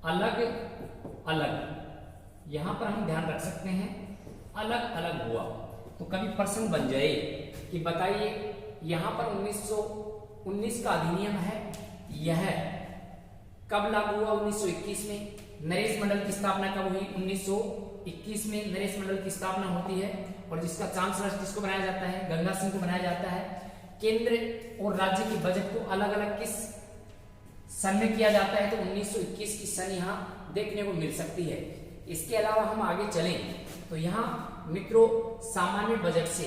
अलग अलग, यहां पर हम ध्यान रख सकते हैं अलग अलग हुआ। तो कभी प्रश्न बन जाए कि बताइए यहां पर 1919 का अधिनियम है, यह कब लागू हुआ? 1921 में। नरेश मंडल की स्थापना कब हुई? 1921 में नरेश मंडल की स्थापना होती है और जिसका चांसलर किसको बनाया जाता है? गंगा सिंह को बनाया जाता है। केंद्र और राज्य के बजट को अलग अलग किस सन में किया जाता है? तो 1921 की सन यहाँ देखने को मिल सकती है। इसके अलावा हम आगे चलें तो यहाँ मित्रों सामान्य बजट से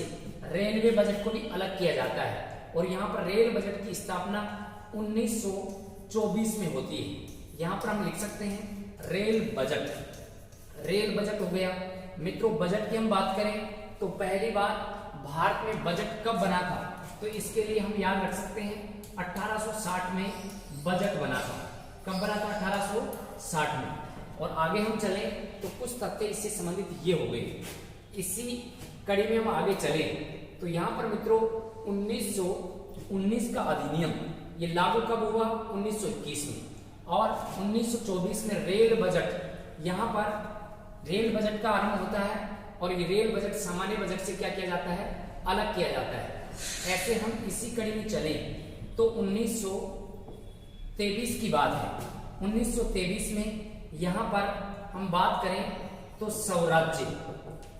रेलवे बजट को भी अलग किया जाता है और यहाँ पर रेल बजट की स्थापना 1924 में होती है। यहाँ पर हम लिख सकते हैं रेल बजट। रेल बजट हो गया। मित्रों बजट की हम बात करें तो पहली बार भारत में बजट कब बना था? तो इसके लिए हम याद रख सकते हैं 1860 में बजट बना था। कब बना था? 1860 में। और आगे हम चले तो कुछ तथ्य इससे संबंधित ये हो गए। इसी कड़ी में हम आगे चले तो यहाँ पर मित्रों 1919 का अधिनियम ये लागू कब हुआ? 1921 में। और 1924 में रेल बजट, यहाँ पर रेल बजट का आरंभ होता है और ये रेल बजट सामान्य बजट से क्या किया जाता है? अलग किया जाता है। ऐसे हम इसी कड़ी में चले तो 1923 की बात है। 1923 में यहां पर हम बात करें तो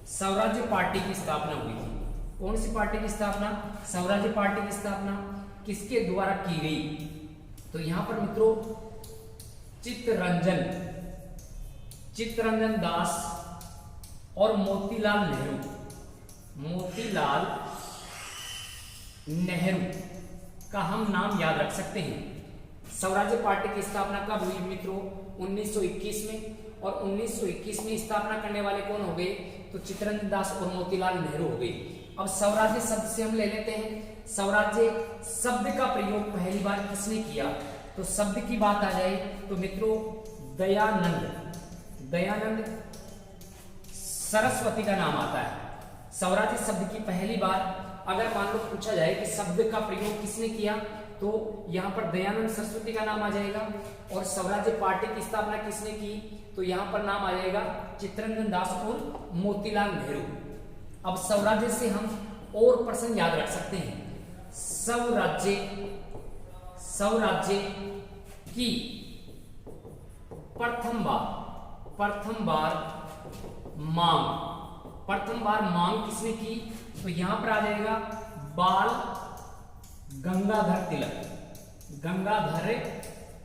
स्वराज्य पार्टी की स्थापना हुई थी। कौन सी पार्टी की स्थापना? स्वराज्य पार्टी की स्थापना किसके द्वारा की गई? तो यहां पर मित्रों चित्तरंजन दास और मोतीलाल नेहरू का हम नाम याद रख सकते हैं। स्वराज्य पार्टी की स्थापना कब हुई मित्रों? 1921 में। और 1921 में स्थापना करने वाले कौन हो गए? तो चित्तरंजन दास और मोतीलाल नेहरू हो गए। अब स्वराज्य शब्द से हम ले लेते हैं, स्वराज्य शब्द का प्रयोग पहली बार किसने किया? तो शब्द की बात आ जाए तो मित्रों दयानंद सरस्वती का नाम आता है। स्वराज्य शब्द की पहली बार अगर मान लो पूछा जाए कि शब्द का प्रयोग किसने किया तो यहाँ पर दयानंद सरस्वती का नाम आ जाएगा। और स्वराज्य पार्टी की स्थापना किसने की? तो यहाँ पर नाम आ जाएगा चित्तरंजन दास और मोतीलाल नेहरू। अब स्वराज्य से हम और प्रश्न याद रख सकते हैं। स्वराज्य की प्रथम बार मांग किसने की? तो यहां पर आ जाएगा बाल गंगाधर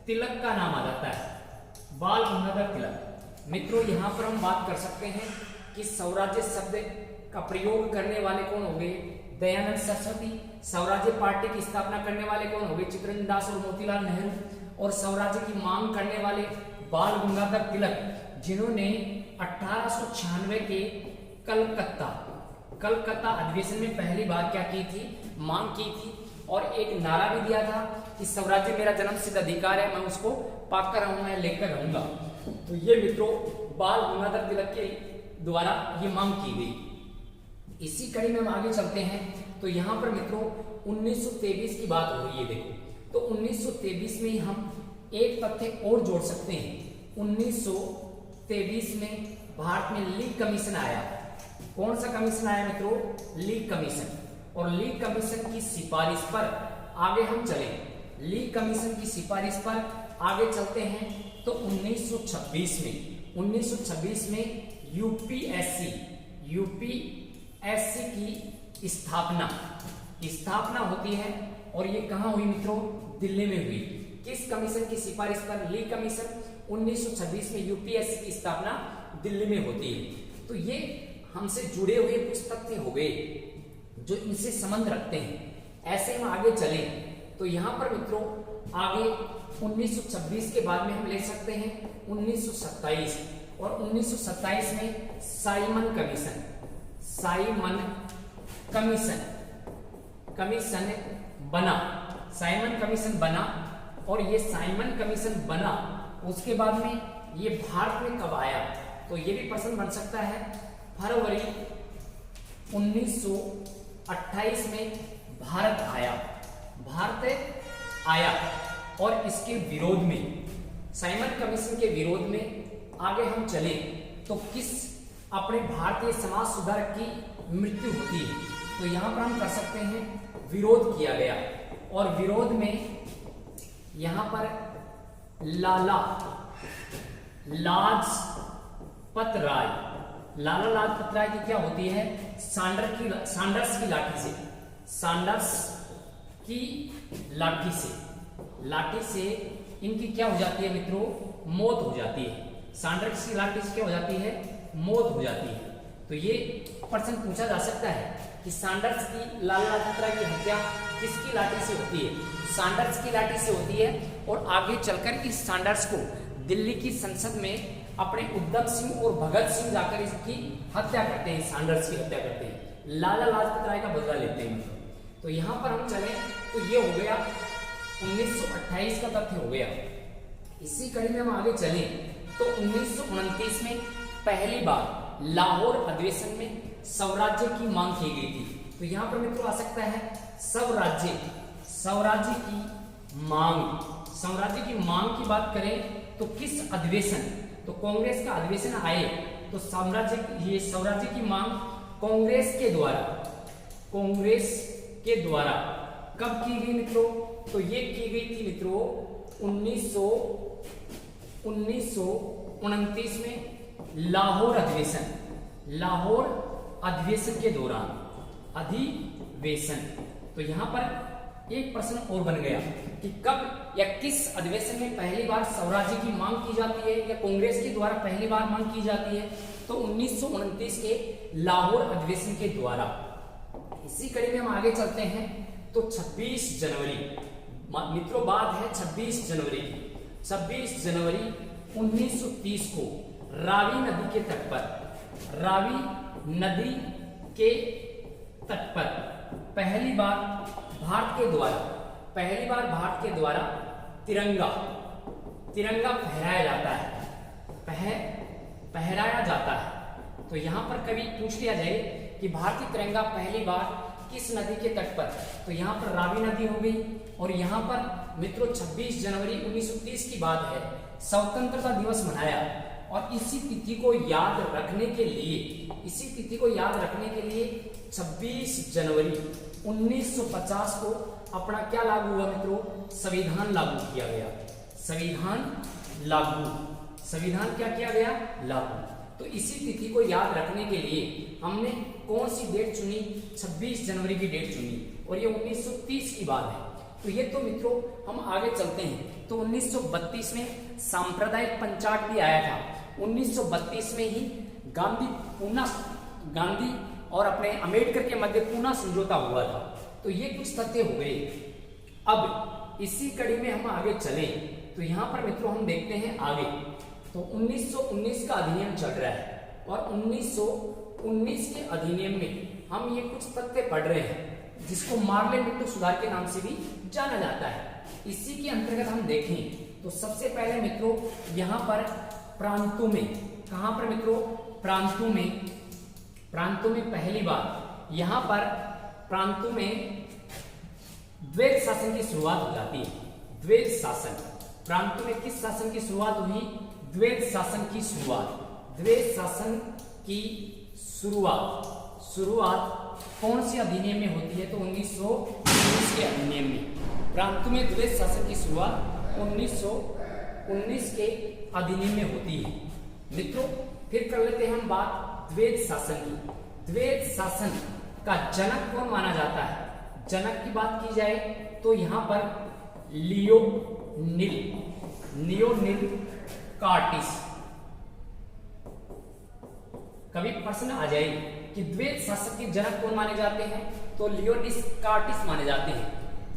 तिलक का नाम आ जाता है, बाल गंगाधर तिलक। मित्रों यहां पर हम बात कर सकते हैं कि स्वराज्य शब्द का प्रयोग करने वाले कौन हो गए? दयानंद सरस्वती। स्वराज्य पार्टी की स्थापना करने वाले कौन हो गए? चित्तरंजन दास और मोतीलाल नेहरू। और स्वराज्य की मांग करने वाले बाल गंगाधर तिलक, जिन्होंने 1896 के कलकत्ता अधिवेशन में पहली बार क्या की थी? मांग की थी और एक नारा भी दिया था कि स्वराज्य मेरा जन्मसिद्ध अधिकार है, मैं उसको पाकर रहूंगा, मैं लेकर रहूंगा। तो ये मित्रों बाल गंगाधर तिलक के द्वारा ये मांग की गई। इसी कड़ी में हम आगे चलते हैं तो यहाँ पर मित्रों 1923 की बात हो रही है। देखो तो 1923 में हम एक तथ्य और जोड़ सकते हैं। 1923 में भारत में लीग कमीशन आया। कौन सा कमीशन आया मित्रों? League commission. और लीग कमीशन की सिफारिश पर आगे हम चले, लीग कमीशन की सिफारिश पर आगे चलते हैं तो 1926 में यूपीएससी की स्थापना होती है। और ये कहां हुई मित्रों? दिल्ली में हुई। किस कमीशन की सिफारिश पर? League commission. 1926 में यूपीएससी की स्थापना दिल्ली में होती है। तो ये हमसे जुड़े हुए कुछ तथ्य हो गए जो इनसे संबंध रखते हैं। ऐसे हम आगे चलें तो यहां पर मित्रों आगे 1926 के बाद में हम ले सकते हैं 1927। और 1927 में साइमन कमीशन बना। और ये साइमन कमीशन बना उसके बाद में ये भारत में कब आया? तो ये भी प्रश्न बन सकता है। फरवरी 1928 में भारत आया और इसके विरोध में साइमन कमीशन के विरोध में आगे हम चले तो किस अपने भारतीय समाज सुधारक की मृत्यु होती है? तो यहां पर हम कर सकते हैं विरोध किया गया, और विरोध में यहां पर लाला लाजपत राय, लाला लाजपत राय की क्या होती है? सांडर्स की लाठी से, सांडर्स की लाठी से इनकी क्या हो जाती है मित्रों? मौत हो जाती है। सांडर्स की लाठी से क्या हो जाती है? मौत हो जाती है। तो ये प्रश्न पूछा जा सकता है कि सांडर्स की, लाला लाजपत राय की हत्या किसकी लाठी से होती है? सांडर्स की लाठी से होती है। और आगे चलकर इस सांडर्स को दिल्ली की संसद में अपने उद्धम सिंह और भगत सिंह जाकर इसकी हत्या करते हैं, सांडर्स की हत्या करते हैं, लाला लाजपत राय का बदला लेते हैं। तो यहां पर हम चले तो ये हो गया 1928 का तथ्य हो गया। इसी कड़ी में हम आगे चले तो 1929 में पहली बार लाहौर अधिवेशन में स्वराज्य की मांग की गई थी। तो यहां पर मित्रों आ सकता है स्वराज्य की मांग की बात करें तो किस अधिवेशन? तो कांग्रेस का अधिवेशन आए तो स्वराज्य की मांग कांग्रेस के द्वारा कब की गई मित्रों? तो ये की गई थी मित्रों 1929 में लाहौर अधिवेशन के दौरान तो यहां पर एक प्रश्न और बन गया कि कब या किस अधिवेशन में पहली बार स्वराज्य की मांग की जाती है या कांग्रेस के द्वारा पहली बार मांग की जाती है? तो 1929 के लाहौर अधिवेशन के द्वारा। इसी कड़ी में हम आगे चलते हैं तो 26 जनवरी मित्रों, बात है 26 जनवरी की। 26 जनवरी 1930 को रावी नदी के तट पर पहली बार भारत के द्वारा तिरंगा फहराया जाता है। तो यहां पर कभी पूछ लिया जाए कि भारतीय तिरंगा पहली बार किस नदी के तट पर? तो यहां पर रावी नदी हो गई। और यहां पर मित्रों 26 जनवरी 1930 की बात है, स्वतंत्रता दिवस मनाया। और इसी तिथि को याद रखने के लिए 26 जनवरी 1950 को अपना क्या लागू हुआ मित्रों? संविधान लागू किया गया। संविधान क्या किया गया? लागू। तो इसी तिथि को याद रखने के लिए हमने कौन सी डेट चुनी? 26 जनवरी की डेट चुनी, और ये 1930 की बात है। तो ये तो मित्रों हम आगे चलते हैं तो 1932 में सांप्रदायिक पंचायत भी आया था। 1932 में ही गांधी और अपने अम्बेडकर के मध्य पूना समझौता हुआ था। तो ये कुछ तथ्य हो गए। अब इसी कड़ी में हम आगे चलें तो यहां पर मित्रों हम देखते हैं आगे तो 1919 का अधिनियम चल रहा है, और 1919 के अधिनियम में हम ये कुछ तथ्य पढ़ रहे हैं जिसको मार्ले-मिंटो सुधार के नाम से भी जाना जाता है। इसी के अंतर्गत हम देखें तो सबसे पहले मित्रों यहां पर प्रांतों में, कहां पर मित्रों? प्रांतों में पहली बार यहां पर प्रांतों में द्वैत शासन की शुरुआत हो जाती है। द्वैत शासन प्रांतों में किस शासन की शुरुआत हुई? द्वैत शासन की शुरुआत कौन सी अधिनियम में होती है? तो 1919 के अधिनियम में प्रांतों में द्वैत शासन की शुरुआत 1919 के अधिनियम में होती है। मित्रों फिर कर लेते हैं हम बात द्वैत शासन की। द्वैत शासन का जनक कौन माना जाता है? जनक की बात की जाए तो यहां पर लियोनिल कार्टिस। कभी प्रश्न आ जाए कि द्वैत शासन के जनक कौन माने जाते हैं? तो लियोनिल कार्टिस माने जाते हैं।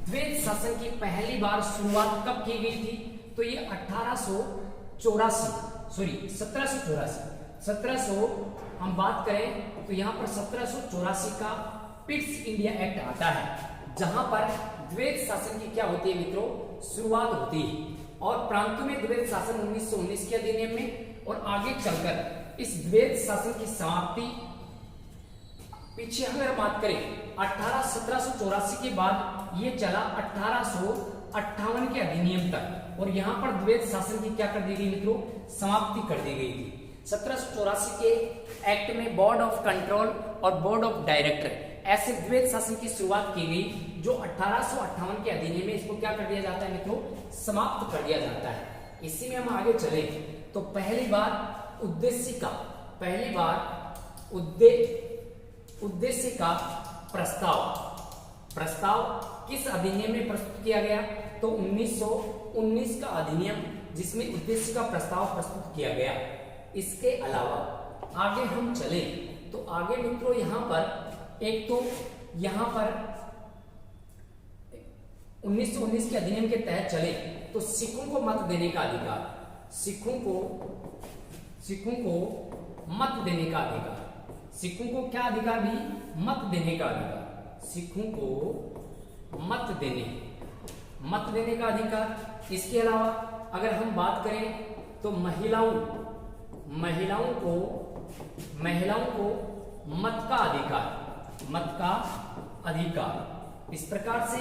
द्वैत शासन की पहली बार शुरुआत कब की गई थी? तो ये 1784 हम बात करें तो यहां पर 1784 का पिट्स इंडिया एक्ट आता है, जहां पर द्वैत शासन की क्या होती है मित्रों? शुरुआत होती है। और प्रांतों में द्वैत शासन 1919 के अधिनियम में, और आगे चलकर इस द्वैत शासन की समाप्ति पीछे अगर बात करें 1784 के बाद ये चला 1858 के अधिनियम तक। और यहाँ पर द्वैत शासन की क्या कर दी गई मित्रों, समाप्ति कर दी गई थी। 1784 के एक्ट में बोर्ड ऑफ कंट्रोल और बोर्ड ऑफ डायरेक्टर ऐसे द्वैत शासन की शुरुआत की गई, जो 1858 के अधिनियम में इसको क्या कर दिया जाता है मित्रों, समाप्त कर दिया जाता है। इसी में हम आगे चले तो पहली बार उद्देश्य का प्रस्ताव किस अधिनियम में प्रस्तुत किया गया, तो 1919 का अधिनियम, जिसमें उद्देश्य का प्रस्ताव प्रस्तुत किया गया। इसके अलावा आगे हम चले तो आगे मित्रों यहाँ पर एक तो यहाँ पर 1919 के अधिनियम के तहत चले तो सिखों को मत देने का अधिकार, सिखों को मत देने का अधिकार, सिखों को क्या अधिकार भी, मत देने का अधिकार, सिखों को मत देने का अधिकार। इसके अलावा अगर हम बात करें तो महिलाओं को मत का अधिकार। इस प्रकार से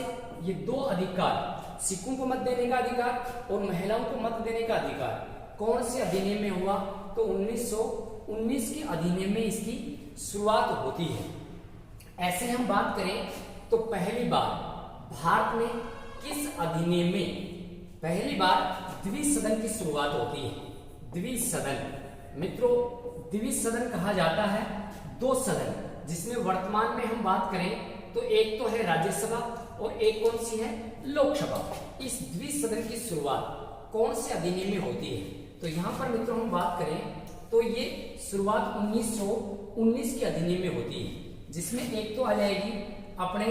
ये दो अधिकार, सिखों को मत देने का अधिकार और महिलाओं को मत देने का अधिकार, कौन से अधिनियम में हुआ, तो 1919 के अधिनियम में इसकी शुरुआत होती है। ऐसे हम बात करें तो पहली बार भारत में किस अधिनियम में पहली बार द्विसदन की शुरुआत होती है। द्विसदन मित्रों, द्विसदन कहा जाता है दो सदन, जिसमें वर्तमान में हम बात करें तो एक तो है राज्यसभा और एक कौन सी है, लोकसभा। इस द्विसदन की शुरुआत कौन से अधिनियम में होती है, तो यहाँ पर मित्रों हम बात करें तो ये शुरुआत 1919 के अधिनियम में होती है, जिसमें एक तो आ जाएगी अपने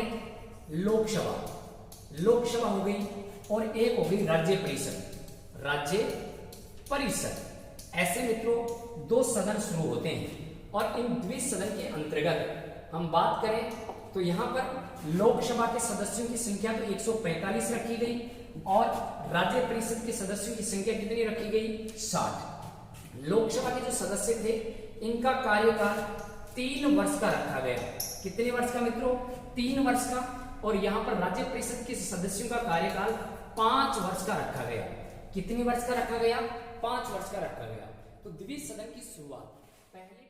लोकसभा हो गई और एक हो गई राज्य परिषद। ऐसे मित्रों दो सदन शुरू होते हैं और इन द्विसदन के अंतर्गत हम बात करें तो यहाँ पर लोकसभा के सदस्यों की संख्या तो 145 रखी गई और राज्य परिषद के सदस्यों की संख्या कितनी रखी गई, 60। लोकसभा के जो सदस्य थे इनका कार्यकाल 3 वर्ष का रखा गया। कितने वर्ष का मित्रों, 3 वर्ष का। और यहाँ पर राज्य परिषद के सदस्यों का कार्यकाल 5 वर्ष का रखा गया। कितनी वर्ष का रखा गया, 5 वर्ष का रखा गया। तो द्विसदन की शुरुआत पहले